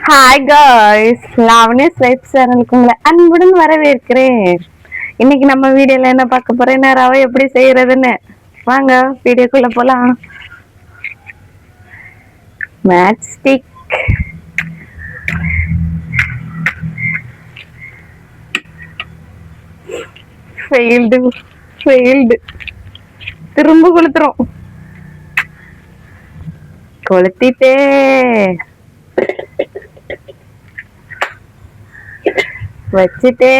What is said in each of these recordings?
Hi guys, லாவண்யஸ் life சேனலுக்கு உங்களை அன்புடன் வரவேற்கிறேன். இன்னைக்கு நம்ம வீடியோல என்ன பார்க்க போறேன்னா, ரவை எப்படி செய்யறதுன்னு. வாங்க வீடியோக்குள்ள போலாம். மேட்ச் ஸ்டிக், ஃபெயில்டு ஃபெயில்டு திரும்ப கொளுத்துறோம். கொளுத்திட்டே வச்சுட்டே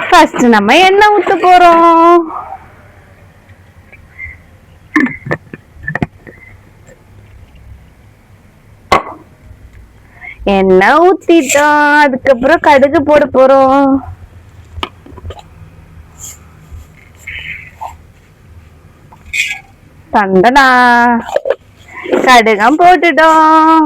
ஃபர்ஸ்ட் நம்ம எண்ணெய் ஊத்த போறோம். எண்ணெய் ஊத்திட்டோம். அதுக்கப்புறம் கடுகு போட போறோம். தண்டனா கடுகம் போட்டுட்டோம்.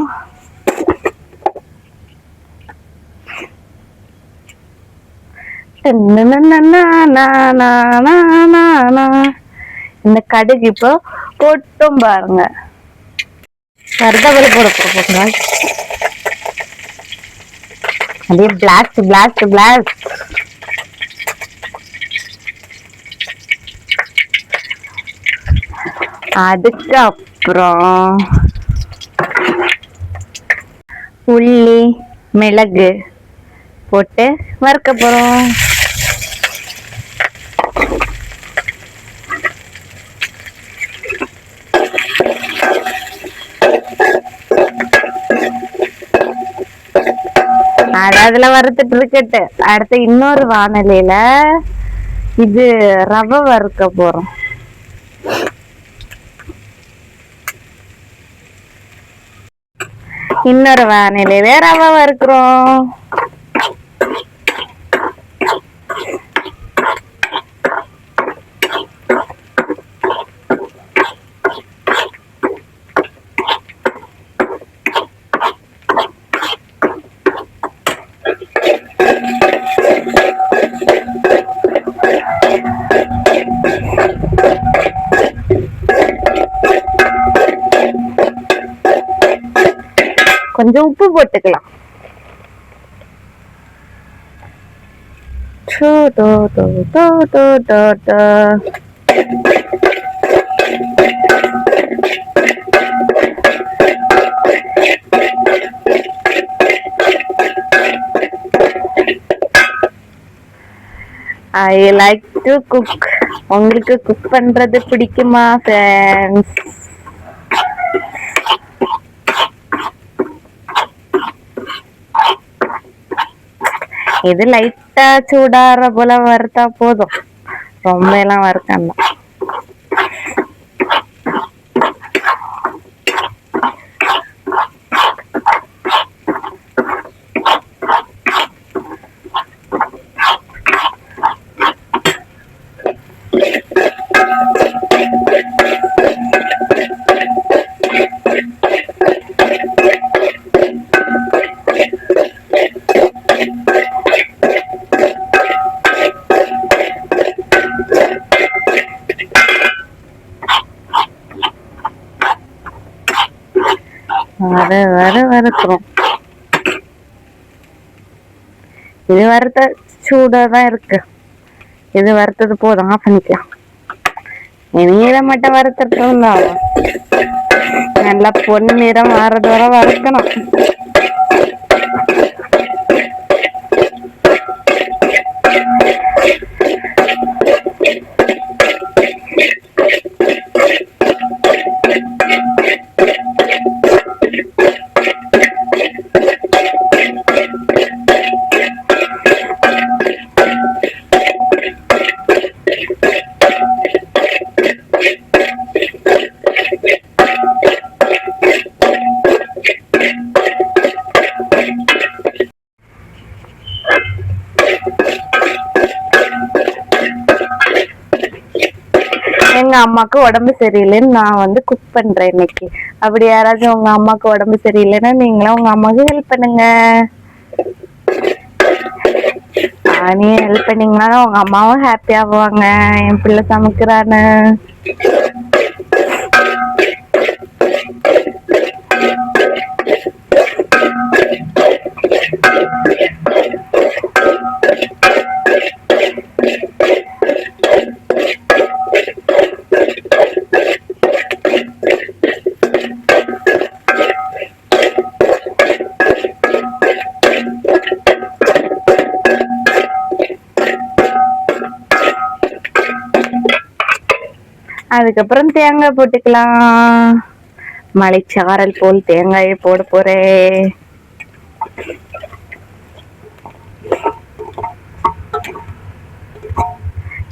இந்த கடுகு இப்போ போட்டும் பாருங்க. கருதவளை போட போறோங்க. அப்படியே பிளாஸ்ட் பிளாஸ்ட் பிளாஸ்ட். அதுக்கப்புறம் உள்ளி மிளகு போட்டு வறுக்க போறோம். அதுல வறுத்துட்டு இருக்கட்டு. அடுத்து இன்னொரு வானிலையில இது ரவை வறுக்க போறோம். இன்னொரு வானிலையில ரவை வறுக்கிறோம். கொஞ்சம் உப்பு போட்டுக்கலாம். I like to cook. உங்களுக்கு குக் பண்றது பிடிக்குமா ஃப்ரெண்ட்ஸ்? இது லைட்டா சூடாற போல வறுத்தா போதும், ரொம்ப எல்லாம் வறுக்கணும். வறுக்கிறோம். இது வறுத்த சூடாதான் இருக்கு. இது வறுத்தது போதும், ஆஃப் பண்ணிக்கலாம். இதை மட்டும் வறுத்துட்டோம். நல்லா பொன்னிறம் மாறது வர வறுக்கணும். எங்க அம்மாக்கு உடம்பு சரியில்லைன்னு நான் வந்து குக் பண்றேன் இன்னைக்கு. அப்படி யாராச்சும் உங்க அம்மாக்கு உடம்பு சரியில்லைன்னா நீங்களும் உங்க அம்மாவுக்கு ஹெல்ப் பண்ணுங்க. நீ ஹெல்ப் பண்ணீங்கன்னா உங்க அம்மாவும் ஹாப்பி ஆவாங்க, என் பிள்ளை சமைக்கிறான்னு. அதுக்கப்புறம் தேங்காய் போட்டுக்கலாம். மலைச்சாரல் போல் தேங்காயை போட போறேன்.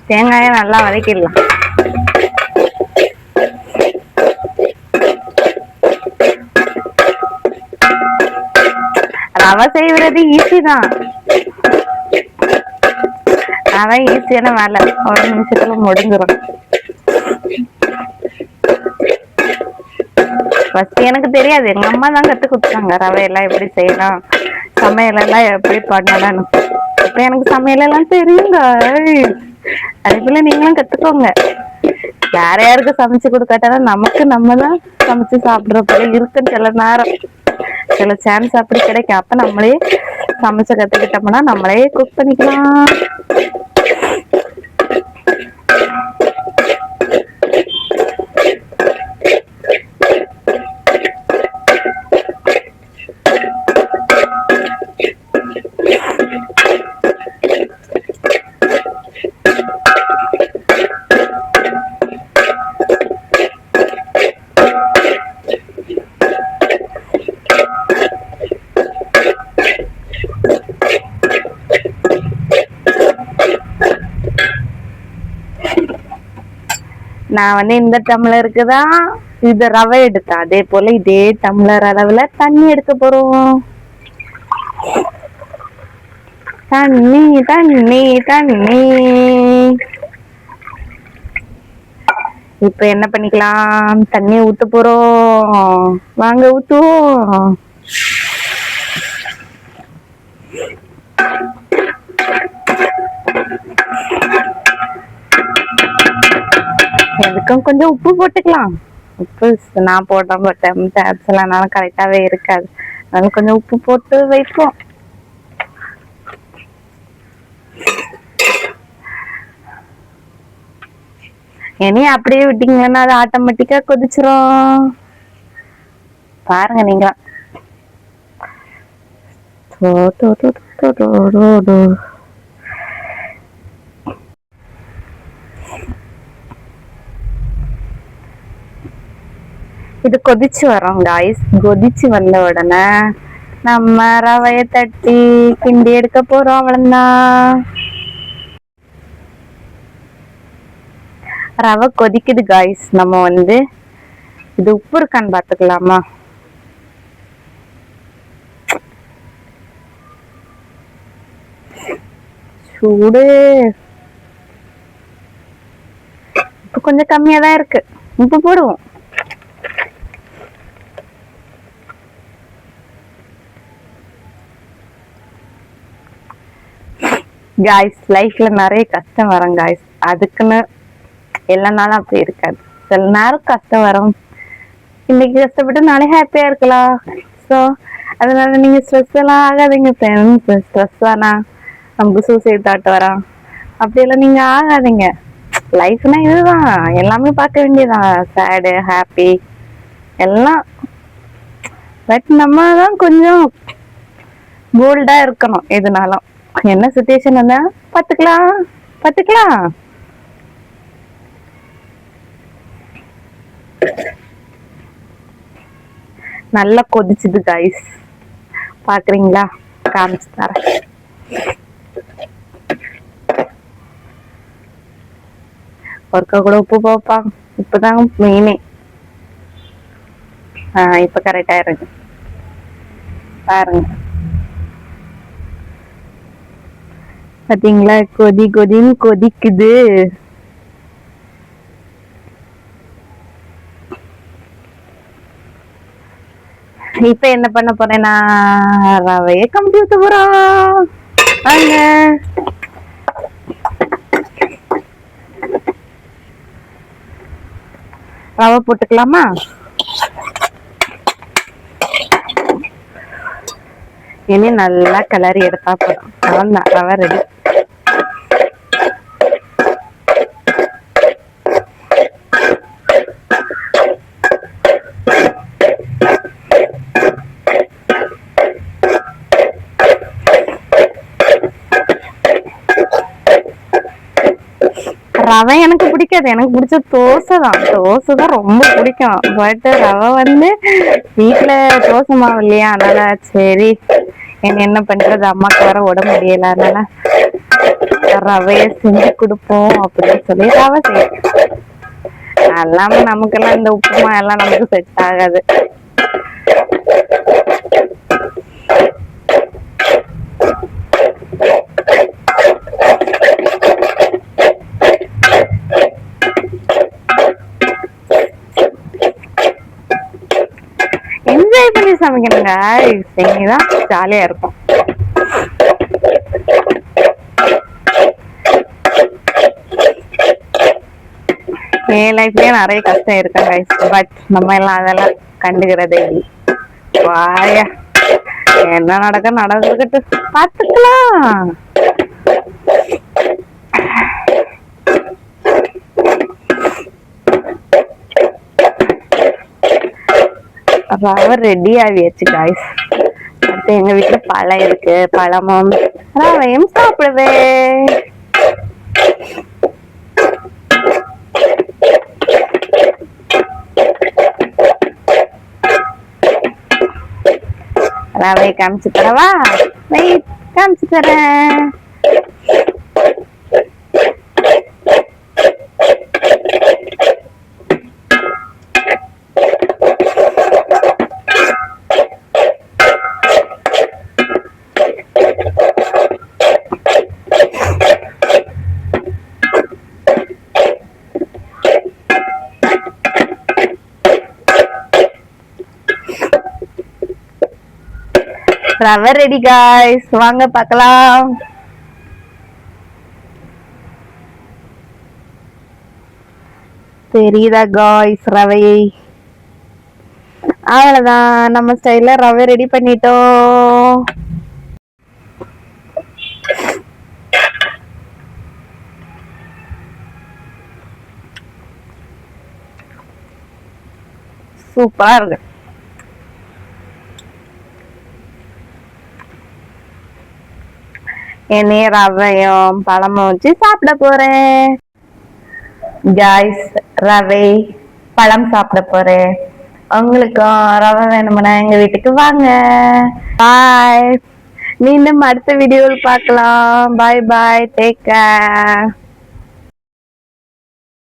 தேங்காயை நல்லா வதக்கிடலாம். ரவை செய்வது ஈஸி தான். ரவை ஈஸியான வேலை, ஒரு நிமிஷத்துல முடிஞ்சிடும். ஃபர்ஸ்ட் எனக்கு தெரியாது, எங்க அம்மா தான் கத்து கொடுத்தாங்க ரவையெல்லாம் எப்படி செய்யலாம், சமையலெல்லாம் எப்படி பண்ணலாம்னு. இப்ப எனக்கு சமையலெல்லாம் தெரியுங்க. அதே போல நீங்களும் கத்துக்கோங்க. யார யாருக்கு சமைச்சு கொடுக்காட்டாலும் நமக்கு நம்ம தான் சமைச்சு சாப்பிடுற போல இருக்குன்னு சில நேரம், சில சான்ஸ் அப்படி கிடைக்கும். அப்ப நம்மளே சமைச்சு கத்துக்கிட்டோம்னா நம்மளே குக் பண்ணிக்கலாம். நான் வந்து இந்த டம்ளருக்கு தான் இது ரவை எடுத்தேன், அதே போல இதே டம்ளர் அளவுல தண்ணி எடுக்க போறோம். தண்ணி தண்ணி தண்ணி. இப்ப என்ன பண்ணிக்கலாம், தண்ணி ஊத்த போறோம். வாங்க ஊத்துவோம். எதுக்கும் கொஞ்சம் உப்பு போட்டுக்கலாம். உப்பு நான் போட்டேன், டேப்ஸ் எல்லாம் கரெக்டாவே இருக்காது, அதனால கொஞ்சம் உப்பு போட்டு வைப்போம். இனி அப்படியே விட்டீங்கன்னா அது ஆட்டோமேட்டிக்கா கொதிச்சிரும். பாருங்க நீங்க. இது கொதிச்சு வரும் காய்ஸ். கொதிச்சு வந்த உடனே நம்ம ரவைய தட்டி கிண்டி எடுக்க போறோம். அவ்வளவுதான். ரவை கொதிக்குது காய்ஸ். நம்ம வந்து இது உப்பு இருக்கான்னு பாத்துக்கலாமா? சூடு இப்ப கொஞ்சம் கம்மியா தான் இருக்கு, உப்பு போடுவோம். காய்ஸ், லைஃப்ல நிறைய கஷ்டம் வரும் காய்ஸ். அதுக்குன்னு எல்லா நாளும் அப்படி இருக்காது, சில நேரம் கஷ்டம் வரும். இன்னைக்கு கஷ்டப்பட்டு நாளை ஹாப்பியா இருக்கலாம். ஸோ அதனால நீங்க ஸ்ட்ரெஸ் எல்லாம் ஆகாதீங்க ஃப்ரெண்ட்ஸ். ஸ்ட்ரெஸ் ஆனா நமக்கு சூசைட் தாட் வரான், அப்படியெல்லாம் நீங்க ஆகாதீங்க. லைஃப்னா இதுதான், எல்லாமே பார்க்க வேண்டியதான், சேடு ஹாப்பி எல்லாம். பட் நம்ம தான் கொஞ்சம் போல்டா இருக்கணும். எதுனாலும் என்ன சிச்சுவேஷன் வந்தா பாத்துக்கலாம் பாத்துக்கலாம். நல்லா கொதிச்சுது காய்ஸ், பாக்குறீங்களா? காமிச்சு தரேன். ஒருக்கா கூட உப்பு போப்பா, இப்பதான் மெயினே. இப்ப கரெக்டா இருக்கு பாருங்க. பாத்தீங்களா? கொதி கொதின்னு கொதிக்குது. இப்ப என்ன பண்ண போறேன்னா ரவைய கம்பி ஊத்த போறோம். வாங்க. ரவை போட்டுக்கலாமா? இனி நல்லா கிளறி எடுத்தா போதும். அவ்வளவுதான், ரவை ரெடி. ரவை எனக்கு பிடிக்காது. எனக்கு பிடிச்ச தோசை தான் ரொம்ப பிடிக்கும். பட் ரவை வீட்டுல தோசை மாவு இல்லையா, அதனால சரி என்ன பண்றது, அம்மாக்கு வர உடம்பு முடியல, அதனால ரவைய செஞ்சு கொடுப்போம் அப்படின்னு சொல்லி ரவை செய்யும். எல்லாமே நமக்கெல்லாம் இந்த உப்புமா எல்லாம் நமக்கு செட் ஆகாது. என்ஜாய் பண்ணி சமைக்கணுங்க, செஞ்சுதான் ஜாலியா இருக்கும். என் லைஃப்லயே நிறைய கஷ்டம் இருக்கு கைஸ். பட் நம்ம எல்லாம் அதெல்லாம் கண்டுக்கிறதே இல்லை. வாயா, என்ன நடந்துகிட்டு பாத்துக்கலாம். ரவை ரெடி ஆகியாச்சு காய்ஸ். அடுத்து எங்க வீட்டுல பழம் இருக்கு, பழமும் ரவையும் சாப்பிடுவேன். ரவை காமிச்சு தரவா? வெயிட், காமிச்சு தரேன். ரவை ரெடி காய்ஸ், வாங்க பார்க்கலாம். தெரியுதா காய்ஸ் ரவை? அவ்வளவுதான், நம்ம ஸ்டைல்ல ரவை ரெடி பண்ணிட்டோம். சூப்பரா இருக்கு. என்னைய ரவையும் பழமும் வச்சு சாப்பிட போறேன் காய்ஸ். ரவை பழம் சாப்பிட போறேன். உங்களுக்கும் ரவை வேணும்னா எங்க வீட்டுக்கு வாங்க. பாய், மீண்டும் அடுத்த வீடியோவில் பார்க்கலாம். பாய் பாய், டேக் கேர்.